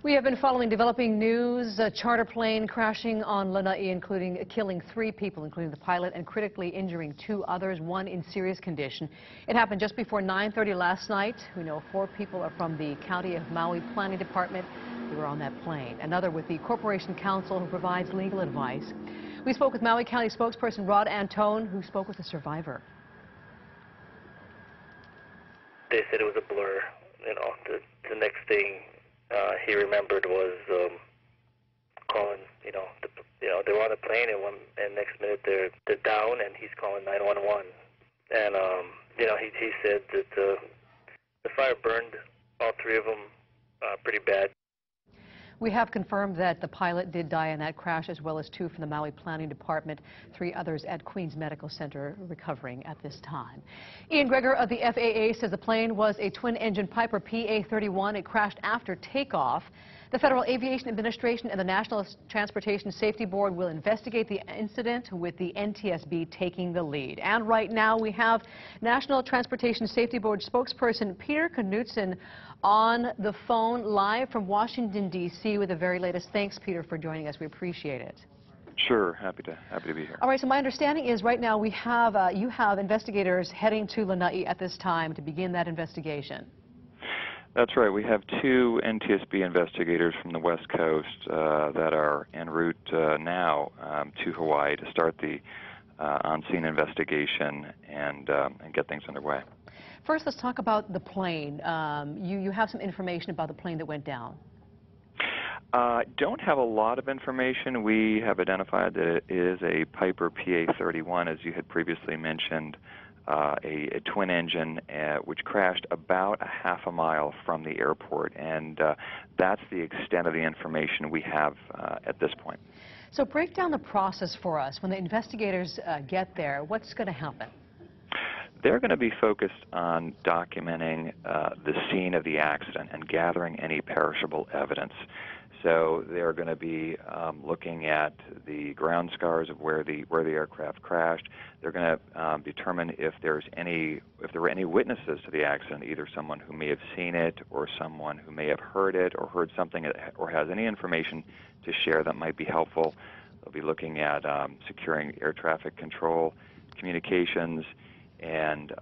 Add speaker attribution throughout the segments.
Speaker 1: We have been following developing news. A charter plane crashing on Lanai, killing 3 people, including the pilot, and critically injuring 2 others, 1 in serious condition. It happened just before 9:30 last night. We know 4 people are from the County of Maui Planning Department who were on that plane. Another with the Corporation Counsel, who provides legal advice. We spoke with Maui County spokesperson Rod Antone, who spoke with the survivor.
Speaker 2: They said it was a blur. You know, the next thing he remembered was calling. They were on a plane, and next minute they're down, and he's calling 911. And he said that the fire burned all 3 of them pretty bad.
Speaker 1: We have confirmed that the pilot did die in that crash, as well as 2 from the Maui Planning Department, 3 others at Queens Medical Center recovering at this time. Ian Greger of the FAA says the plane was a twin-engine Piper PA-31. It crashed after takeoff. The Federal Aviation Administration and the National Transportation Safety Board will investigate the incident, with the NTSB taking the lead. And right now we have National Transportation Safety Board spokesperson Peter Knutson on the phone live from Washington, D.C. with the very latest. Thanks, Peter, for joining us. We appreciate it.
Speaker 3: Sure, happy to be here.
Speaker 1: All right, so my understanding is right now we have you have investigators heading to Lanai at this time to begin that investigation.
Speaker 3: That's right. We have 2 NTSB investigators from the West Coast that are en route now to Hawaii to start the on-scene investigation and get things underway.
Speaker 1: First, let's talk about the plane. You have some information about the plane that went down.
Speaker 3: Don't have a lot of information. We have identified that it is a Piper PA-31, as you had previously mentioned, a twin engine which crashed about a half a mile from the airport, and that's the extent of the information we have at this point.
Speaker 1: So break down the process for us. When the investigators get there, what's going to happen?
Speaker 3: They're going to be focused on documenting the scene of the accident and gathering any perishable evidence. So they're going to be looking at the ground scars of where the aircraft crashed. They're going to determine if there were any witnesses to the accident, either someone who may have seen it or someone who may have heard it or heard something or has any information to share that might be helpful. They'll be looking at securing air traffic control, communications, and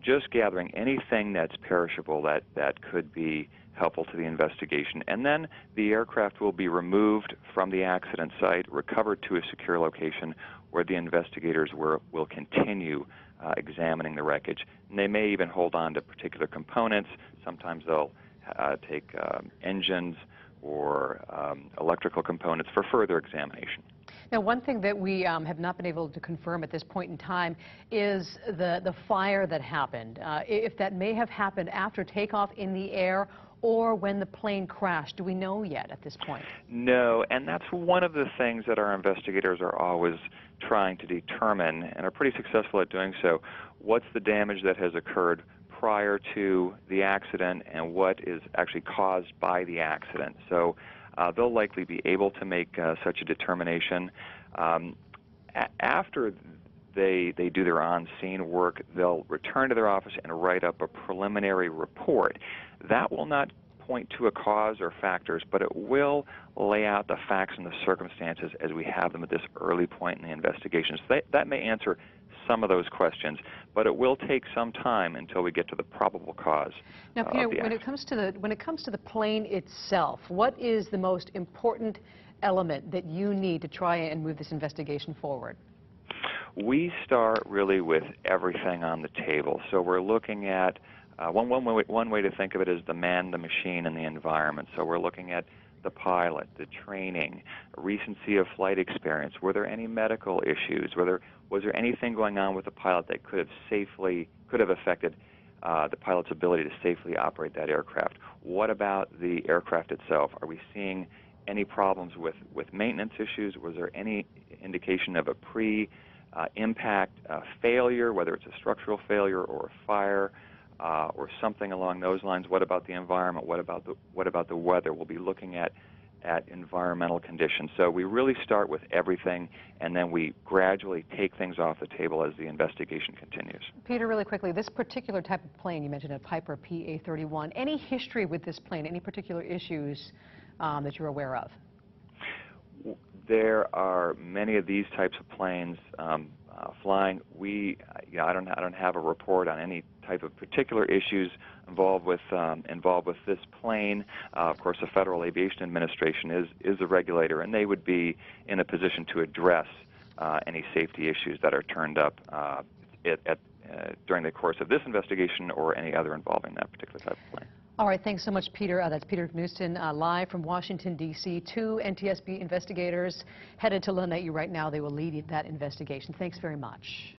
Speaker 3: just gathering anything that's perishable that could be helpful to the investigation. And then the aircraft will be removed from the accident site, recovered to a secure location where the investigators will continue examining the wreckage. And they may even hold on to particular components. Sometimes they'll take engines or electrical components for further examination.
Speaker 1: Now, one thing that we have not been able to confirm at this point in time is the fire that happened. If that may have happened after takeoff in the air or when the plane crashed. Do we know yet at this point?
Speaker 3: No, and that's one of the things that our investigators are always trying to determine, and are pretty successful at doing so. What's the damage that has occurred prior to the accident, and what is actually caused by the accident? So they'll likely be able to make such a determination. After they do their on-scene work, they'll return to their office and write up a preliminary report. That will not point to a cause or factors, but it will lay out the facts and the circumstances as we have them at this early point in the investigation. So that may answer some of those questions, but it will take some time until we get to the probable cause.
Speaker 1: Now, Peter, when it comes to the plane itself, what is the most important element that you need to try and move this investigation forward?
Speaker 3: We start really with everything on the table. So we're looking at one way to think of it is the man, the machine, and the environment. So we're looking at the pilot, the training, recency of flight experience. Were there any medical issues? Was there anything going on with the pilot that could have affected the pilot's ability to safely operate that aircraft? What about the aircraft itself? Are we seeing any problems with maintenance issues? Was there any indication of a pre-impact failure, whether it's a structural failure or a fire? Or something along those lines? What about the environment? What about the weather? We'll be looking at at environmental conditions. So we really start with everything, and then we gradually take things off the table as the investigation continues.
Speaker 1: Peter, really quickly, this particular type of plane you mentioned, a Piper PA-31, any history with this plane, any particular issues that you're aware of?
Speaker 3: There are many of these types of planes flying. I don't have a report on any type of particular issues involved with this plane. Of course, the Federal Aviation Administration is the regulator, and they would be in a position to address any safety issues that are turned up during the course of this investigation or any other involving that particular type of plane.
Speaker 1: All right, thanks so much, Peter. That's Peter Knudsen, live from Washington, D.C. 2 NTSB investigators headed to Lanai right now. They will lead that investigation. Thanks very much.